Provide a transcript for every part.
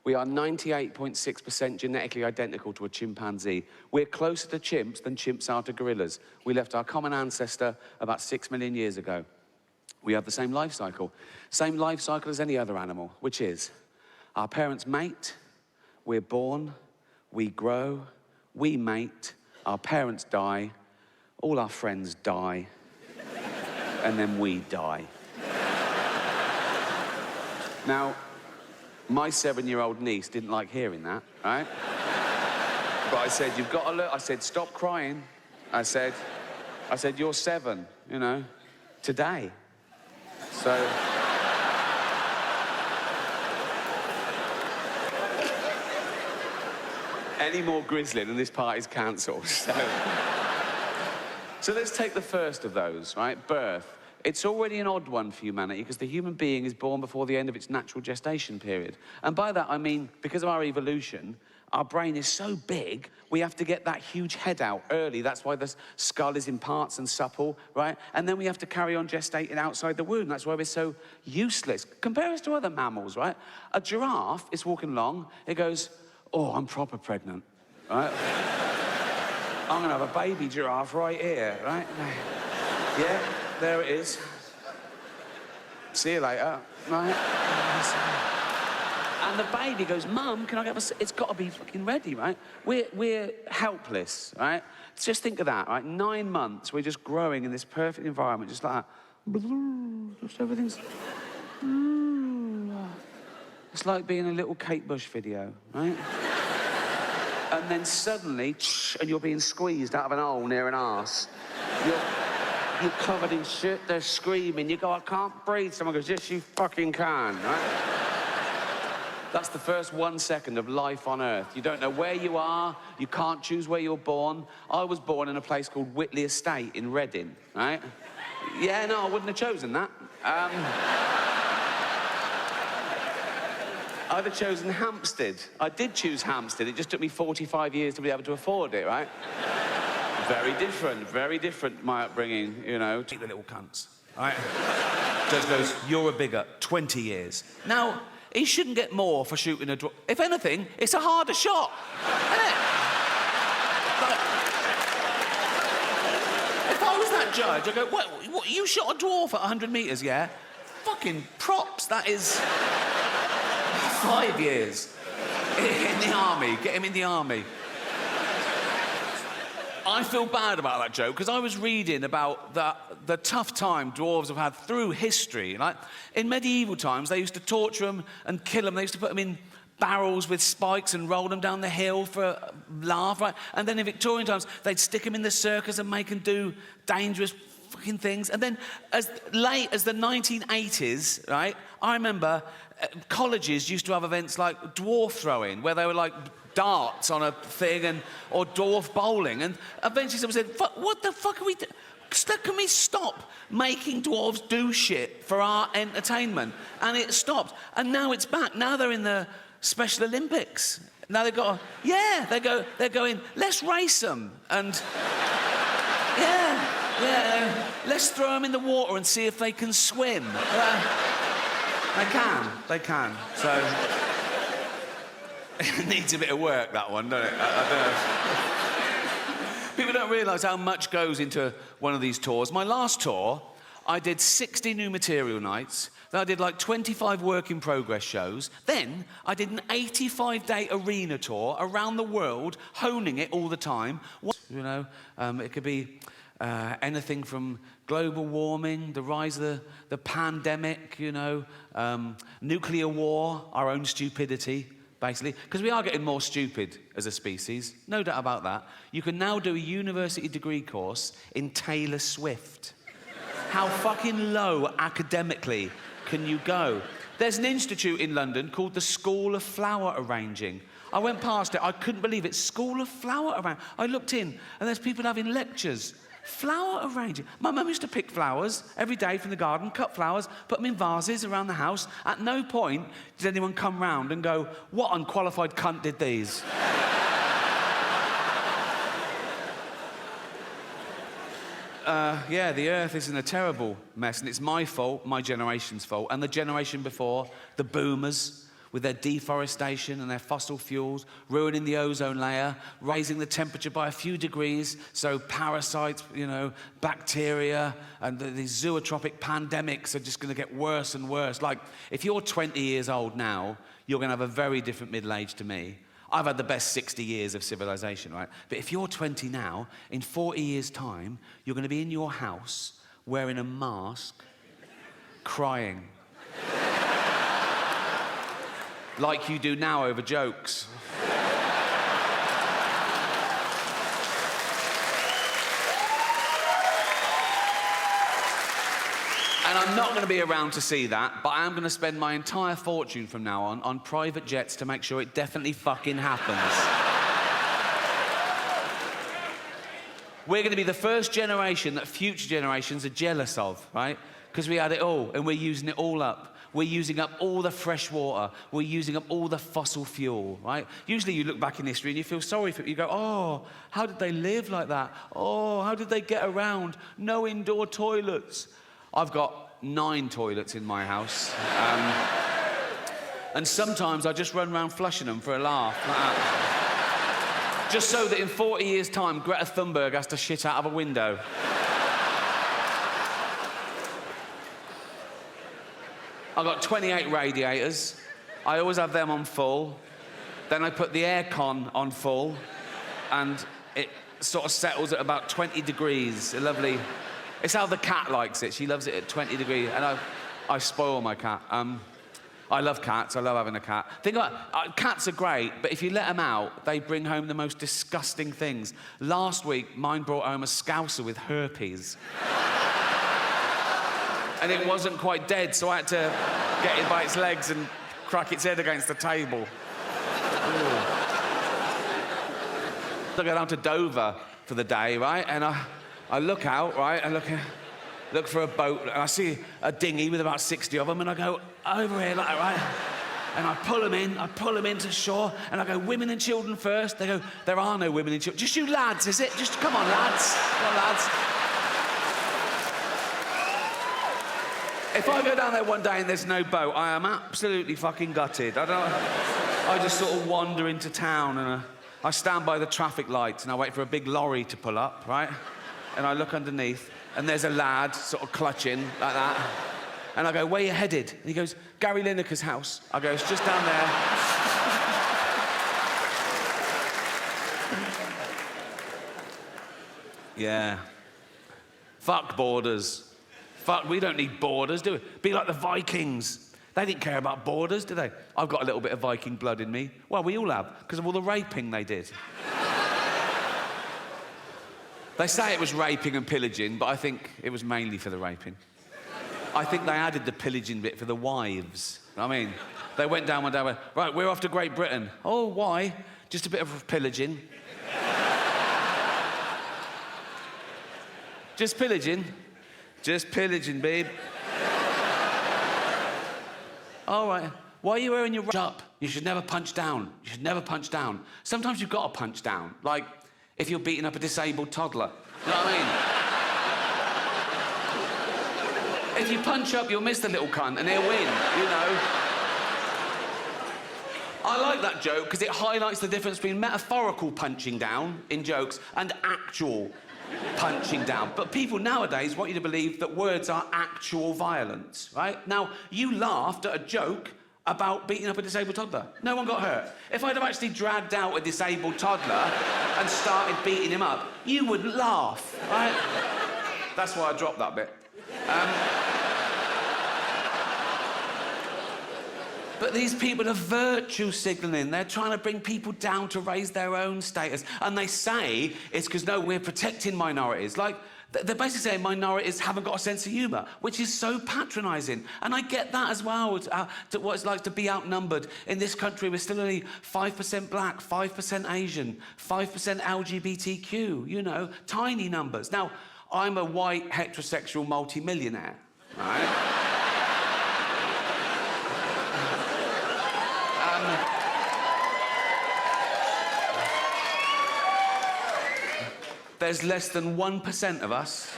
We are 98.6% genetically identical to a chimpanzee. We're closer to chimps than chimps are to gorillas. We left our common ancestor about 6 million years ago. We have the same life cycle as any other animal, which is our parents mate, we're born, we grow, we mate, our parents die, all our friends die, and then we die. Now, my 7-year-old niece didn't like hearing that, right? But I said, you've got to look. I said, stop crying. I said, you're 7, you know, today. So... any more grisly and this party's cancelled. So let's take the first of those, right? Birth. It's already an odd one for humanity because the human being is born before the end of its natural gestation period. And by that, I mean, because of our evolution, our brain is so big, we have to get that huge head out early. That's why the skull is in parts and supple, right? And then we have to carry on gestating outside the womb. That's why we're so useless. Compare us to other mammals, right? A giraffe is walking along, it goes, oh, I'm proper pregnant, right? I'm gonna have a baby giraffe right here, right? Yeah, there it is. See you later, right? And the baby goes, Mum, can I get a... It's got to be fucking ready, right? We're helpless, right? Just think of that, right? 9 months, we're just growing in this perfect environment, just like that. Just everything's... It's like being a little Kate Bush video, right? And then suddenly, and you're being squeezed out of an hole near an arse. You're covered in shit, they're screaming. You go, I can't breathe. Someone goes, yes, you fucking can, right? That's the first 1 second of life on Earth. You don't know where you are. You can't choose where you're born. I was born in a place called Whitley Estate in Reading, right? Yeah, no, I wouldn't have chosen that. I'd have chosen Hampstead. I did choose Hampstead. It just took me 45 years to be able to afford it, right? Very different, my upbringing, you know. Take the little cunts, all right? Judge goes, you're a bigot, 20 years. Now, he shouldn't get more for shooting a dwarf. If anything, it's a harder shot, isn't it? Like, if I was that judge, I'd go, what, you shot a dwarf at 100 metres, yeah? Fucking props, that is... 5 years in the army. Get him in the army. I feel bad about that joke because I was reading about the tough time dwarves have had through history. Like in medieval times, they used to torture them and kill them. They used to put them in barrels with spikes and roll them down the hill for a laugh, right? And then in Victorian times, they'd stick them in the circus and make them do dangerous fucking things. And then as late as the 1980s, right, I remember colleges used to have events like dwarf throwing, where they were like darts on a thing, or dwarf bowling. And eventually someone said, what the fuck are we doing? Can we stop making dwarves do shit for our entertainment? And it stopped. And now it's back. Now they're in the Special Olympics. Now they've got, yeah, they're going, let's race them. And yeah, let's throw them in the water and see if they can swim. They can. So, it needs a bit of work, that one, doesn't it? I don't know. People don't realise how much goes into one of these tours. My last tour, I did 60 new material nights, then I did like 25 work-in-progress shows, then I did an 85-day arena tour around the world, honing it all the time. You know, it could be anything from global warming, the rise of the pandemic, you know, nuclear war, our own stupidity, basically. Because we are getting more stupid as a species, no doubt about that. You can now do a university degree course in Taylor Swift. How fucking low academically can you go? There's an institute in London called the School of Flower Arranging. I went past it, I couldn't believe it. School of Flower Arranging. I looked in, and there's people having lectures. Flower arranging. My mum used to pick flowers every day from the garden, cut flowers, put them in vases around the house. At no point did anyone come round and go, what unqualified cunt did these? Yeah, the Earth is in a terrible mess, and it's my fault, my generation's fault, and the generation before, the boomers. with their deforestation and their fossil fuels, ruining the ozone layer, raising the temperature by a few degrees, so parasites, you know, bacteria, and these zootropic pandemics are just going to get worse and worse. Like, if you're 20 years old now, you're going to have a very different middle age to me. I've had the best 60 years of civilization, right? But if you're 20 now, in 40 years' time, you're going to be in your house wearing a mask, crying. Like you do now over jokes. And I'm not going to be around to see that, but I am going to spend my entire fortune from now on private jets to make sure it definitely fucking happens. We're going to be the first generation that future generations are jealous of, right? Because we had it all, and we're using it all up. We're using up all the fresh water. We're using up all the fossil fuel, right? Usually you look back in history and you feel sorry for it. You go, oh, how did they live like that? Oh, how did they get around? No indoor toilets. I've got 9 toilets in my house. And sometimes I just run around flushing them for a laugh, like that. Just so that in 40 years' time, Greta Thunberg has to shit out of a window. I've got 28 radiators. I always have them on full. Then I put the aircon on full, and it sort of settles at about 20 degrees. A lovely... It's how the cat likes it. She loves it at 20 degrees, and I spoil my cat. I love cats. I love having a cat. Think about it. Cats are great, but if you let them out, they bring home the most disgusting things. Last week, mine brought home a scouser with herpes. And it wasn't quite dead, so I had to get it by its legs and crack its head against the table. I go down to Dover for the day, right? And I look out, right? I look for a boat, and I see a dinghy with about 60 of them, and I go over here, like, right? And I pull them into shore, and I go, women and children first. They go, there are no women and children. Just you lads, is it? Just come on, lads. Come on, lads. If I go down there one day and there's no boat, I am absolutely fucking gutted. I just sort of wander into town, and I stand by the traffic lights, and I wait for a big lorry to pull up, right? And I look underneath, and there's a lad sort of clutching like that. And I go, where you headed? And he goes, Gary Lineker's house. I go, it's just down there. Yeah. Fuck borders. Fuck, we don't need borders, do we? Be like the Vikings. They didn't care about borders, did they? I've got a little bit of Viking blood in me. Well, we all have, because of all the raping they did. They say it was raping and pillaging, but I think it was mainly for the raping. I think they added the pillaging bit for the wives. I mean, they went down one day and went, right, we're off to Great Britain. Oh, why? Just a bit of pillaging. Just pillaging. Just pillaging, babe. All right. Why are you wearing your up? You should never punch down. You should never punch down. Sometimes you've got to punch down. Like, if you're beating up a disabled toddler. You know what I mean? If you punch up, you'll miss the little cunt and he'll win, you know? I like that joke because it highlights the difference between metaphorical punching down in jokes and actual punching down. But people nowadays want you to believe that words are actual violence, right? Now, you laughed at a joke about beating up a disabled toddler. No one got hurt. If I'd have actually dragged out a disabled toddler and started beating him up, you wouldn't laugh, right? That's why I dropped that bit. But these people are virtue signalling. They're trying to bring people down to raise their own status. And they say it's because, no, we're protecting minorities. Like, they're basically saying minorities haven't got a sense of humour, which is so patronising. And I get that as well, to what it's like to be outnumbered. In this country, we're still only 5% black, 5% Asian, 5% LGBTQ, you know, tiny numbers. Now, I'm a white, heterosexual multi-millionaire, right? There's less than 1% of us.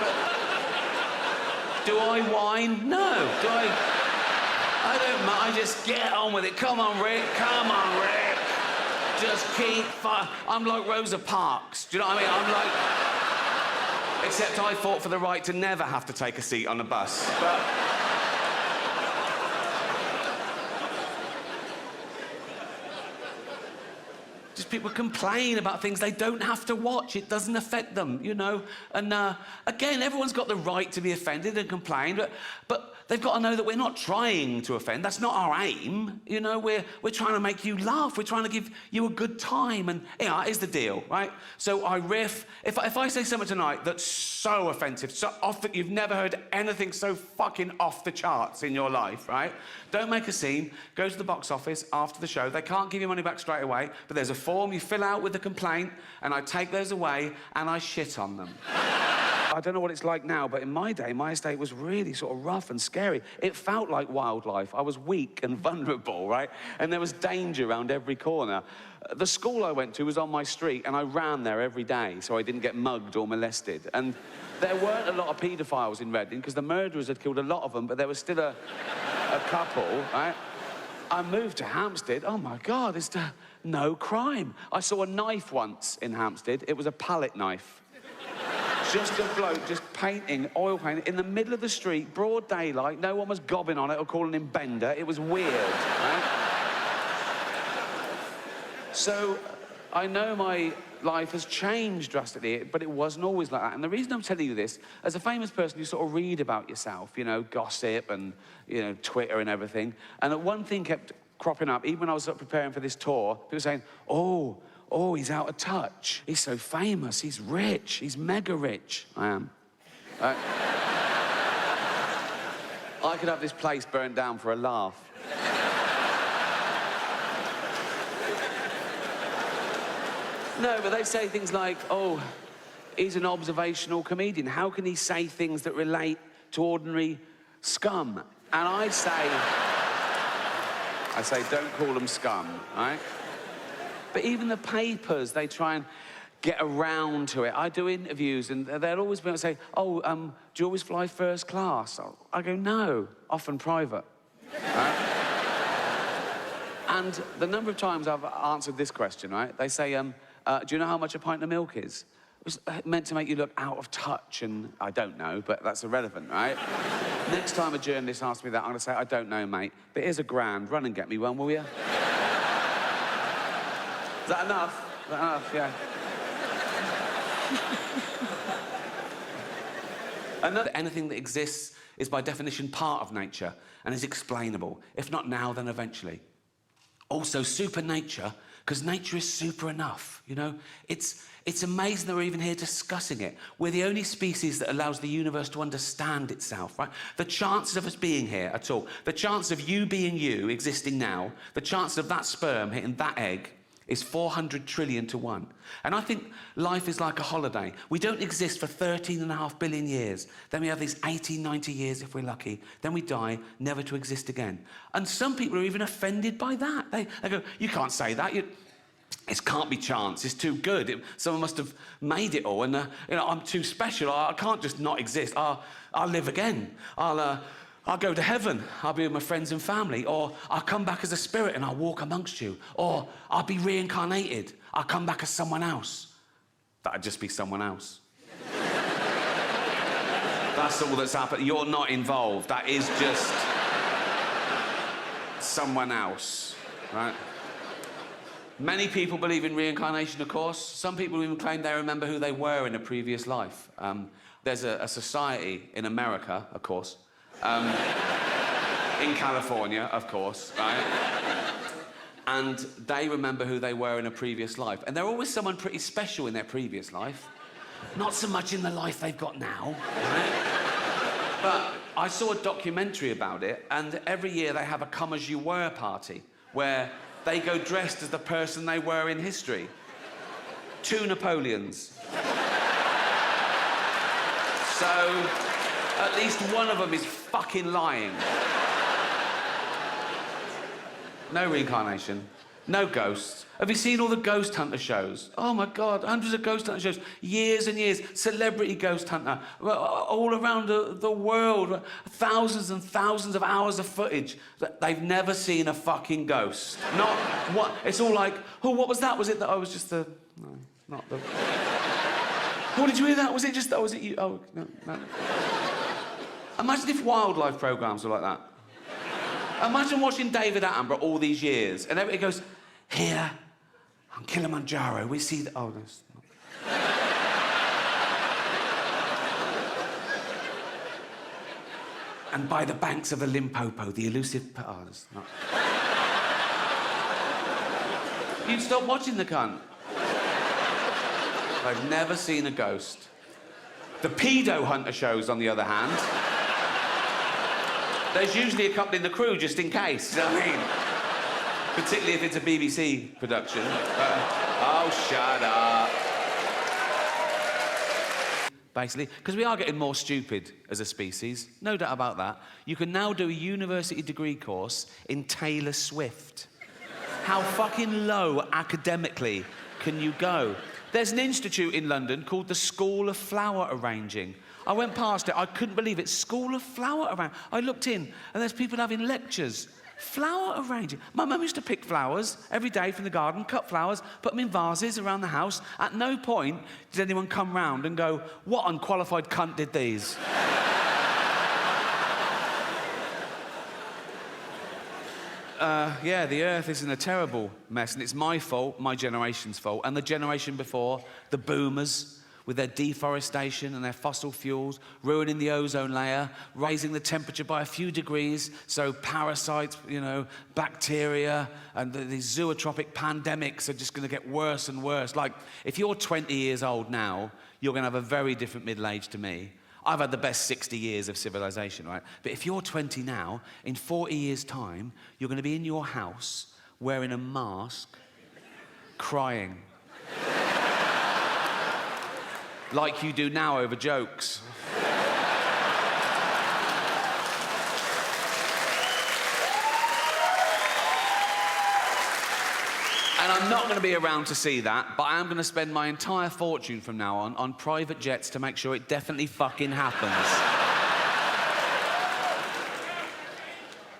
But do I whine? No. Do I don't mind. I just get on with it. Come on, Rick. Come on, Rick. Just keep I'm like Rosa Parks. Do you know what I mean? I'm like... Except I fought for the right to never have to take a seat on a bus. But... Just people complain about things they don't have to watch. It doesn't affect them, you know? And, again, everyone's got the right to be offended and complain, but they've got to know that we're not trying to offend. That's not our aim, you know? We're trying to make you laugh. We're trying to give you a good time. And, yeah, here's the deal, right? So I riff. If I say something tonight that's so offensive, so off that you've never heard anything so fucking off the charts in your life, right? Don't make a scene. Go to the box office after the show. They can't give you money back straight away, but there's a form you fill out with the complaint, and I take those away, and I shit on them. I don't know what it's like now, but in my day, my estate was really sort of rough and scary. It felt like wildlife. I was weak and vulnerable, right? And there was danger around every corner. The school I went to was on my street, and I ran there every day so I didn't get mugged or molested. And there weren't a lot of paedophiles in Reading, because the murderers had killed a lot of them, but there was still a couple, right? I moved to Hampstead. Oh, my God, there's no crime. I saw a knife once in Hampstead. It was a palette knife. Just a bloke just painting, oil painting, in the middle of the street, broad daylight. No one was gobbing on it or calling him Bender. It was weird, right? So, I know my life has changed drastically, but it wasn't always like that. And the reason I'm telling you this, as a famous person, you sort of read about yourself, you know, gossip and, you know, Twitter and everything. And one thing kept cropping up, even when I was preparing for this tour, people saying, oh, he's out of touch. He's so famous, he's rich, he's mega rich. I am. I could have this place burned down for a laugh. No, but they say things like, oh, he's an observational comedian. How can he say things that relate to ordinary scum? And I say, don't call them scum, right? But even the papers, they try and get around to it. I do interviews, and they'll always be able to say, oh, do you always fly first class? I go, no, often private. Right? And the number of times I've answered this question, right? They say, do you know how much a pint of milk is? It was meant to make you look out of touch, and I don't know, but that's irrelevant, right? Next time a journalist asks me that, I'm going to say, I don't know, mate, but here's £1,000. Run and get me one, will you? Is that enough? Is that enough? Yeah. Anything that exists is by definition part of nature and is explainable. If not now, then eventually. Also, supernature, because nature is super enough, you know? It's amazing that we're even here discussing it. We're the only species that allows the universe to understand itself, right? The chances of us being here at all, the chance of you being you, existing now, the chance of that sperm hitting that egg, is 400 trillion to 1. And I think life is like a holiday. We don't exist for 13.5 billion years. Then we have these 80, 90 years if we're lucky. Then we die, never to exist again. And some people are even offended by that. They go, you can't say that. It can't be chance. It's too good. Someone must have made it all. And, you know, I'm too special. I can't just not exist. I'll live again. I'll go to heaven, I'll be with my friends and family, or I'll come back as a spirit and I'll walk amongst you, or I'll be reincarnated, I'll come back as someone else. That'd just be someone else. That's all that's happened. You're not involved. That is just someone else, right? Many people believe in reincarnation, of course. Some people even claim they remember who they were in a previous life. There's a society in America, of course, in California, of course, right? And they remember who they were in a previous life. And they're always someone pretty special in their previous life. Not so much in the life they've got now, right? But I saw a documentary about it, and every year they have a come as you were party, where they go dressed as the person they were in history. 2 Napoleons. So, at least one of them is fucking lying. No reincarnation. No ghosts. Have you seen all the ghost hunter shows? Oh my God, hundreds of ghost hunter shows, years and years. Celebrity ghost hunter, all around the world, thousands and thousands of hours of footage. They've never seen a fucking ghost. Not what? It's all like, oh, what was that? Was it that I was just the? No, not the. Oh, did you hear that? Was it just that? Was it you? Oh, no, no. Imagine if wildlife programmes were like that. Imagine watching David Attenborough all these years, and everybody goes, here, on Kilimanjaro, we see the... Oh, no, it's not. And by the banks of the Limpopo, the elusive... Oh, it's not. You'd stop watching the cunt. I've never seen a ghost. The pedo hunter shows, on the other hand... There's usually a couple in the crew, just in case, you know what I mean? Particularly if it's a BBC production. Oh, shut up. Basically, because we are getting more stupid as a species, no doubt about that. You can now do a university degree course in Taylor Swift. How fucking low academically can you go? There's an institute in London called the School of Flower Arranging. I went past it, I couldn't believe it. School of Flower Arranging. I looked in, and there's people having lectures. Flower arranging. My mum used to pick flowers every day from the garden, cut flowers, put them in vases around the house. At no point did anyone come round and go, what unqualified cunt did these? Yeah, the Earth is in a terrible mess, and it's my fault, my generation's fault, and the generation before, the boomers, with their deforestation and their fossil fuels, ruining the ozone layer, raising the temperature by a few degrees, so parasites, you know, bacteria, and these zootropic pandemics are just going to get worse and worse. Like, if you're 20 years old now, you're going to have a very different middle age to me. I've had the best 60 years of civilization, right? But if you're 20 now, in 40 years' time, you're going to be in your house, wearing a mask, crying. Like you do now over jokes. And I'm not going to be around to see that, but I am going to spend my entire fortune from now on private jets to make sure it definitely fucking happens.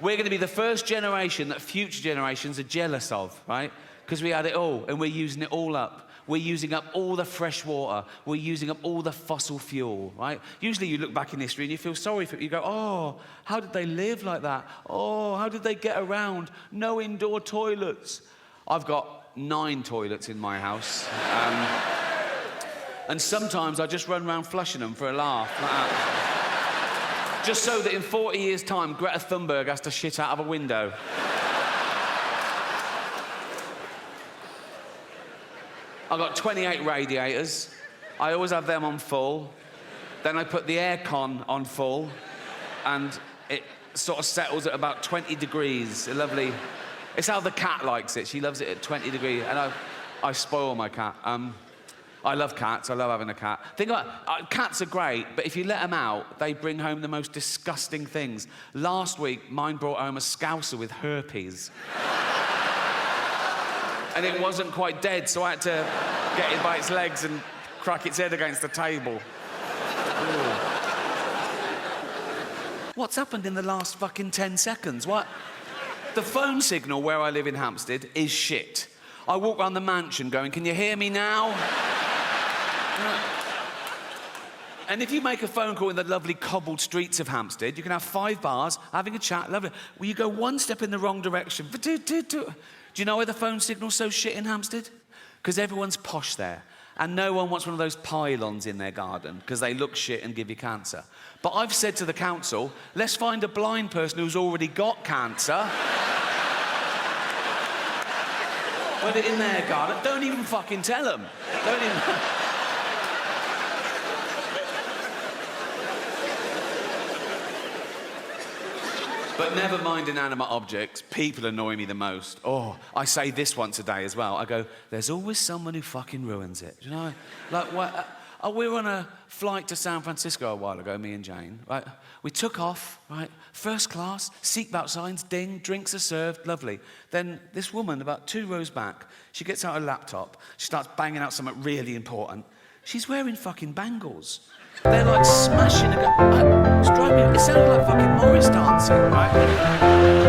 We're going to be the first generation that future generations are jealous of, right? Because we had it all, and we're using it all up. We're using up all the fresh water. We're using up all the fossil fuel, right? Usually you look back in history and you feel sorry for it. You go, oh, how did they live like that? Oh, how did they get around? No indoor toilets. I've got 9 toilets in my house. And sometimes I just run around flushing them for a laugh, like that. Just so that in 40 years' time, Greta Thunberg has to shit out of a window. I've got 28 radiators. I always have them on full. Then I put the aircon on full, and it sort of settles at about 20 degrees. A lovely... It's how the cat likes it. She loves it at 20 degrees, and I spoil my cat. I love cats. I love having a cat. Think about it. Cats are great, but if you let them out, they bring home the most disgusting things. Last week, mine brought home a scouser with herpes. And it wasn't quite dead, so I had to get it by its legs and crack its head against the table. Ooh. What's happened in the last fucking 10 seconds? What? The phone signal where I live in Hampstead is shit. I walk around the mansion going, can you hear me now? And if you make a phone call in the lovely cobbled streets of Hampstead, you can have 5 bars, having a chat, lovely. Well, you go one step in the wrong direction. Do you know why the phone signal's so shit in Hampstead? Because everyone's posh there. And no one wants one of those pylons in their garden because they look shit and give you cancer. But I've said to the council, let's find a blind person who's already got cancer. Put it in their garden. Don't even fucking tell them. Don't even... But never mind inanimate objects, people annoy me the most. Oh, I say this once a day as well. I go, there's always someone who fucking ruins it. Do you know? Like, what? we were on a flight to San Francisco a while ago, me and Jane, right? We took off, right? First class, seatbelt signs, ding, drinks are served, lovely. Then this woman, about 2 rows back, she gets out her laptop, she starts banging out something really important. She's wearing fucking bangles. They're like smashing it was driving me, it sounded like fucking Morris dancing, right?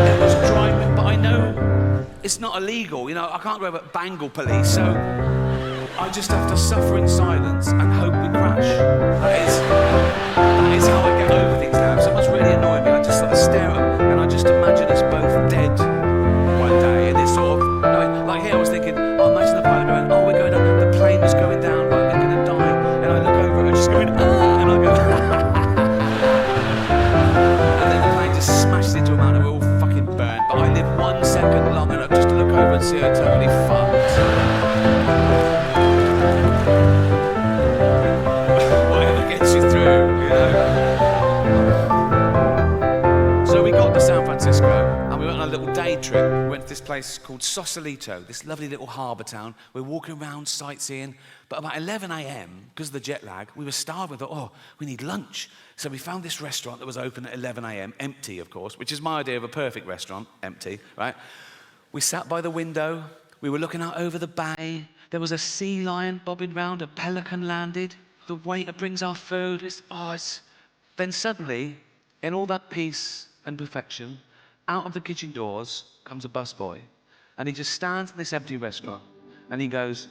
It was driving, but I know it's not illegal, you know, I can't go over bangle police, so I just have to suffer in silence and hope we crash. That is how I get over things now. If someone's really annoyed me, I just sort of stare at them and I just imagine us both dead one day. And it's sort of, like here I was thinking, oh, imagine the pilot going, oh, we're going down, the plane is going down, right, we're going to die. And I look over and I'm just going, ah, and I go, and then the plane just smashes into a mountain and we're all fucking burnt. But I live 1 second long enough just to look over and see her totally fucked. Whatever gets you through, you know. So we got to San Francisco and we went on a little day trip. We went to this place called Sausalito, this lovely little harbour town. We were walking around sightseeing, but about 11 a.m, because of the jet lag, we were starving. We thought, oh, we need lunch. So we found this restaurant that was open at 11 a.m, empty, of course, which is my idea of a perfect restaurant, empty, right? We sat by the window. We were looking out over the bay. There was a sea lion bobbing round, a pelican landed. The waiter brings our food. Then suddenly, in all that peace and perfection, out of the kitchen doors comes a busboy. And he just stands in this empty restaurant and he goes,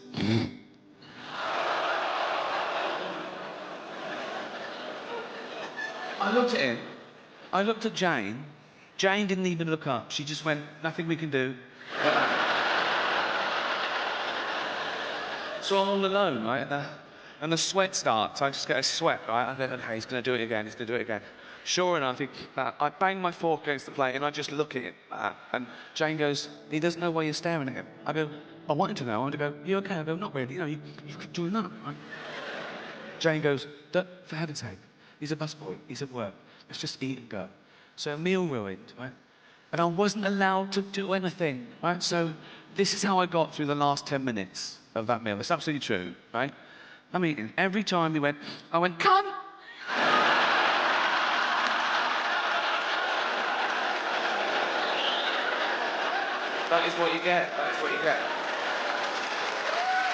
I looked at him. I looked at Jane. Jane didn't even look up. She just went, nothing we can do. So I'm all alone, right? And the sweat starts. I just get a sweat, right? I go, okay, he's going to do it again. He's going to do it again. Sure enough, I bang my fork against the plate and I just look at him. And Jane goes, he doesn't know why you're staring at him. I go, I want him to know. I want to go, you okay? I go, not really. You know, you keep doing that, right? Jane goes, for heaven's sake, he's a busboy. He's at work. Let's just eat and go. So a meal ruined, right? And I wasn't allowed to do anything, right? So this is how I got through the last 10 minutes of that meal. It's absolutely true, right? I mean, every time he went, I went, cunt! That is what you get. That is what you get.